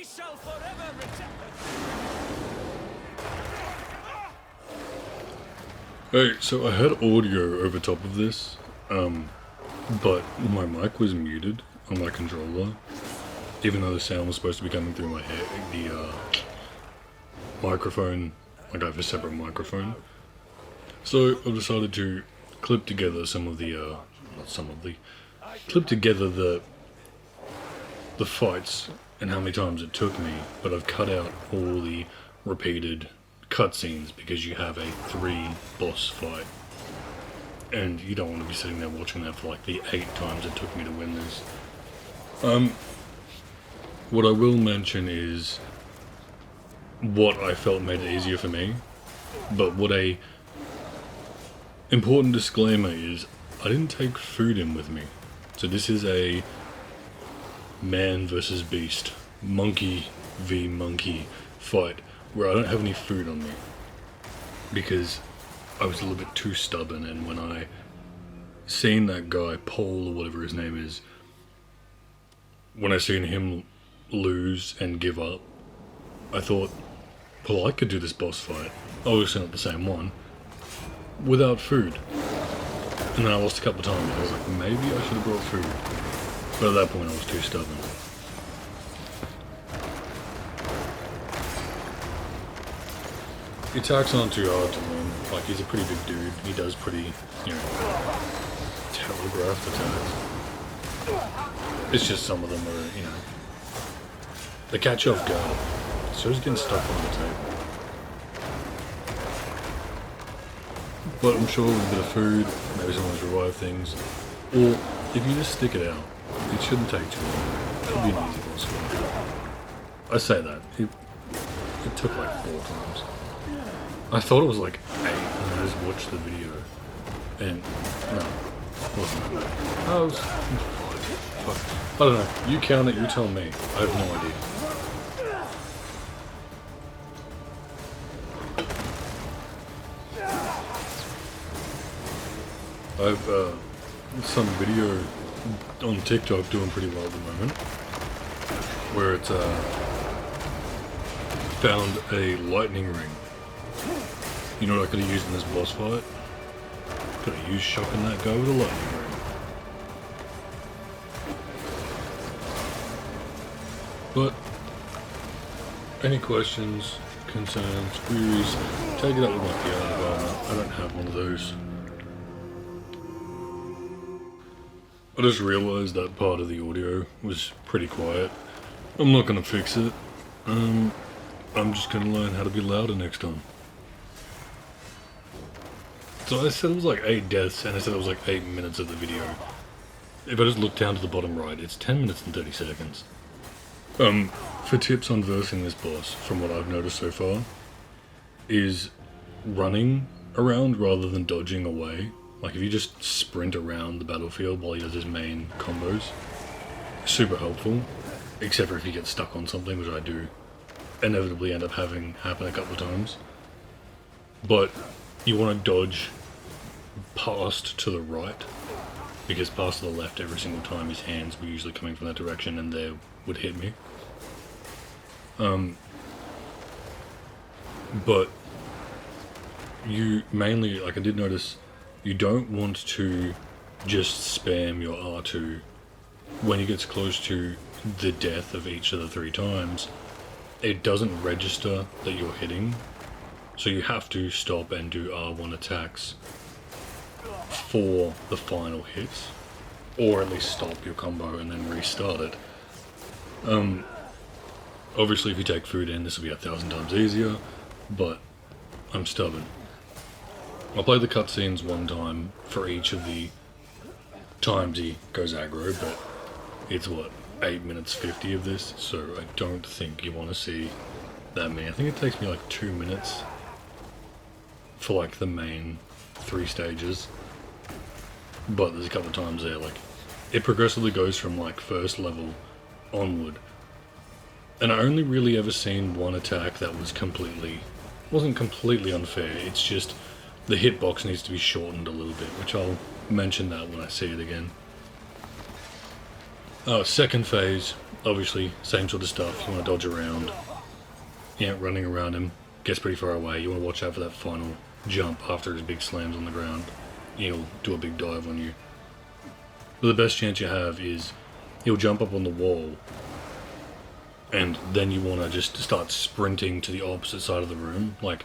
We shall forever return. Hey, so I had audio over top of this, but my mic was muted on my controller, even though the sound was supposed to be coming through my head, the microphone. Like I have a separate microphone. So I've decided to clip together clip together the fights and how many times it took me, but I've cut out all the repeated cutscenes because you have a 3 boss fight. And you don't want to be sitting there watching that for like the 8 times it took me to win this. What I will mention is what I felt made it easier for me, but what a important disclaimer is, I didn't take food in with me. So this is a man versus beast, monkey v monkey fight, where I don't have any food on me, because I was a little bit too stubborn, and when I seen that guy, Paul or whatever his name is, when I seen him lose and give up, I thought, well, I could do this boss fight, obviously not the same one, without food. And then I lost a couple of times. I was like, maybe I should have brought food. But at that point I was too stubborn. The attacks aren't too hard to learn. Like, he's a pretty big dude. He does pretty, telegraphed attacks. It's just some of them are, they catch you off guard. So he's getting stuck on the table. But I'm sure with a bit of food, maybe someone's revive things. Or if you just stick it out, it shouldn't take too long. It should be an easy boss fight. I say that. It took like 4 times. I thought it was like 8, and I just watched the video. And no, it wasn't that bad. Oh, it was 5. I don't know. You count it, you tell me. I have no idea. I've some video on TikTok doing pretty well at the moment, where it's found a lightning ring. You know what I could have used in this boss fight? Could have used shocking that guy with a lightning ring. But any questions, concerns, queries, take it up with my PR department. I don't have one of those. I just realised that part of the audio was pretty quiet. I'm not going to fix it. I'm just going to learn how to be louder next time. So I said it was like 8 deaths, and I said it was like 8 minutes of the video. If I just look down to the bottom right, it's 10 minutes and 30 seconds. For tips on versing this boss, from what I've noticed so far, is running around rather than dodging away. Like, if you just sprint around the battlefield while he does his main combos, super helpful. Except for if you get stuck on something, which I do inevitably end up having happen a couple of times. But you want to dodge past to the right, because past to the left every single time his hands were usually coming from that direction and they would hit me. But you mainly, like I did notice, you don't want to just spam your R2 when he gets close to the death of each of the 3 times. It doesn't register that you're hitting, so you have to stop and do R1 attacks for the final hits, or at least stop your combo and then restart it. Obviously if you take food in, this will be 1,000 times easier, but I'm stubborn. I'll play the cutscenes one time for each of the times he goes aggro, but it's what, 8 minutes 50 of this, so I don't think you want to see that many. I think it takes me like 2 minutes for like the main 3 stages, but there's a couple of times there, like, it progressively goes from like first level onward, and I only really ever seen one attack that wasn't completely unfair. It's just the hitbox needs to be shortened a little bit, which I'll mention that when I see it again. Second phase Obviously, same sort of stuff. You want to dodge around. Yeah, running around him. Gets pretty far away. You want to watch out for that final jump after his big slams on the ground. He'll do a big dive on you. But the best chance you have is he'll jump up on the wall, and then you want to just start sprinting to the opposite side of the room, like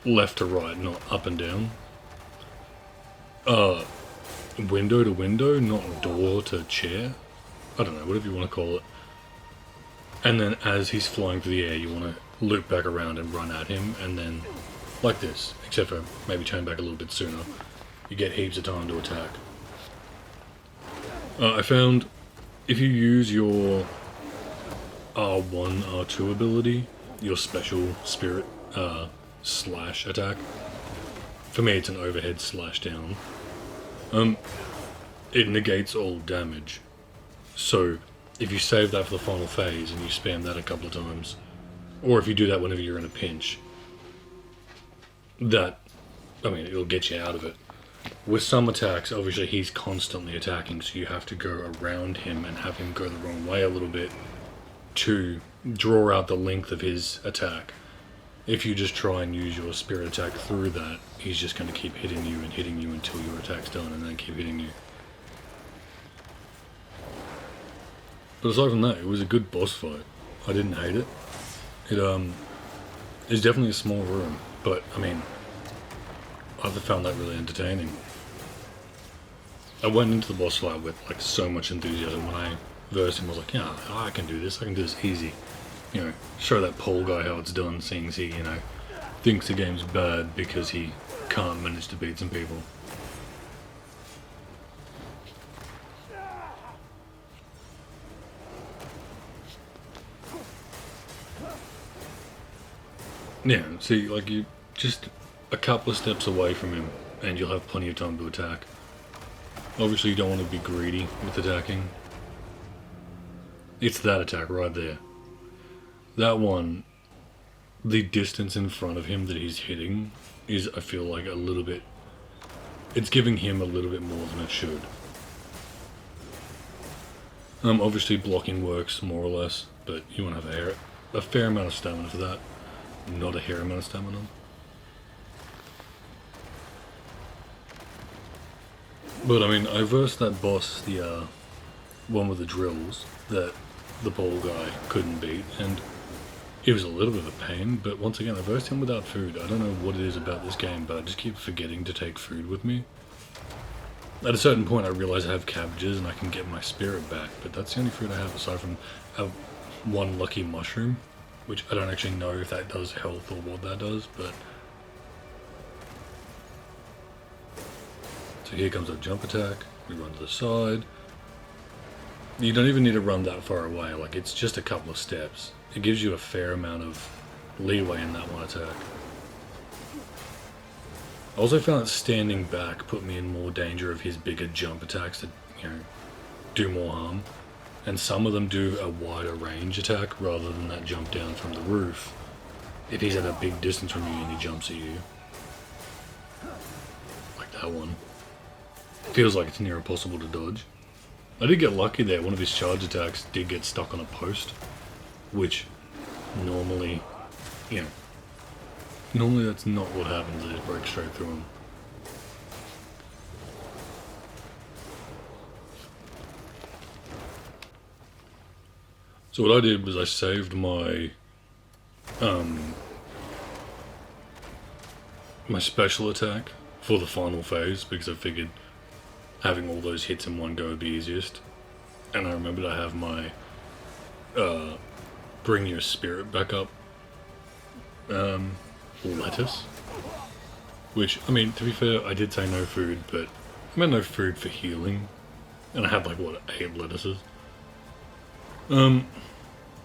left to right, not up and down. Window to window, not door to chair. I don't know, whatever you want to call it. And then as he's flying through the air, you want to loop back around and run at him, and then like this, except for maybe turn back a little bit sooner. You get heaps of time to attack. I found if you use your R1, R2 ability, your special spirit slash attack, for me it's an overhead slash down, it negates all damage. So if you save that for the final phase and you spam that a couple of times, or if you do that whenever you're in a pinch, it'll get you out of it. With some attacks, obviously he's constantly attacking, so you have to go around him and have him go the wrong way a little bit to draw out the length of his attack. If you just try and use your spirit attack through that, he's just going to keep hitting you until your attack's done, and then keep hitting you. But aside from that, it was a good boss fight. I didn't hate it. It's definitely a small room, but I mean, I've found that really entertaining. I went into the boss fight with like so much enthusiasm. When I versed him, I was like, yeah, I can do this easy. You know, show that pole guy how it's done, seeing as he, thinks the game's bad because he can't manage to beat some people. Yeah, see, like, you just a couple of steps away from him and you'll have plenty of time to attack. Obviously you don't want to be greedy with attacking. It's that attack right there. That one, the distance in front of him that he's hitting is, I feel like, a little bit... It's giving him a little bit more than it should. Obviously blocking works more or less, but you want to have a fair amount of stamina for that. Not a hair amount of stamina. But I mean, I versed that boss, the one with the drills, that the pole guy couldn't beat, and it was a little bit of a pain, but once again, I versed him without food. I don't know what it is about this game, but I just keep forgetting to take food with me. At a certain point, I realize I have cabbages and I can get my spirit back, but that's the only food I have aside from one lucky mushroom, which I don't actually know if that does health or what that does, but... So here comes our jump attack, we run to the side. You don't even need to run that far away, like it's just a couple of steps. It gives you a fair amount of leeway in that one attack. I also found that standing back put me in more danger of his bigger jump attacks that, do more harm. And some of them do a wider range attack rather than that jump down from the roof. If he's at a big distance from you and he jumps at you. Like that one. Feels like it's near impossible to dodge. I did get lucky there, one of his charge attacks did get stuck on a post. Which, normally, normally that's not what happens, they just break straight through him. So what I did was I saved my my special attack for the final phase because I figured having all those hits in one go would be easiest. And I remembered I have my bring your spirit back up lettuce. Which, I mean, to be fair, I did say no food, but I meant no food for healing. And I had like, what, 8 lettuces?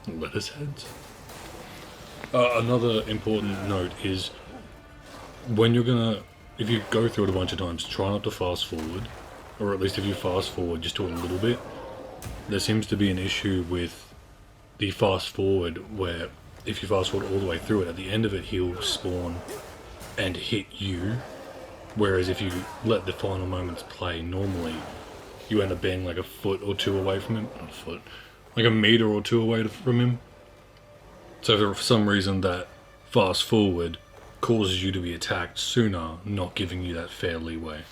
Lettuce heads? Another important note is when if you go through it a bunch of times, try not to fast forward, or at least if you fast forward, just do it a little bit. There seems to be an issue with the fast forward where if you fast forward all the way through it, at the end of it he'll spawn and hit you, whereas if you let the final moments play normally, you end up being like a foot or two away from him, not a foot, like a meter or two away from him. So for some reason that fast forward causes you to be attacked sooner, not giving you that fair leeway.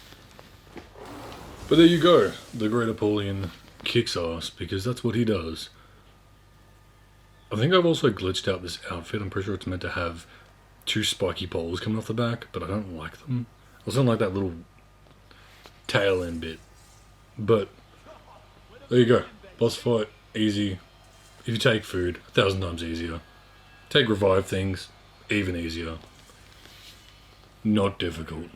But there you go, the Great Apollyon kicks ass, because that's what he does. I think I've also glitched out this outfit. I'm pretty sure it's meant to have two spiky poles coming off the back, but I don't like them. I also don't like that little tail end bit. But there you go. Boss fight, easy. If you take food, 1,000 times easier. Take revive things, even easier. Not difficult.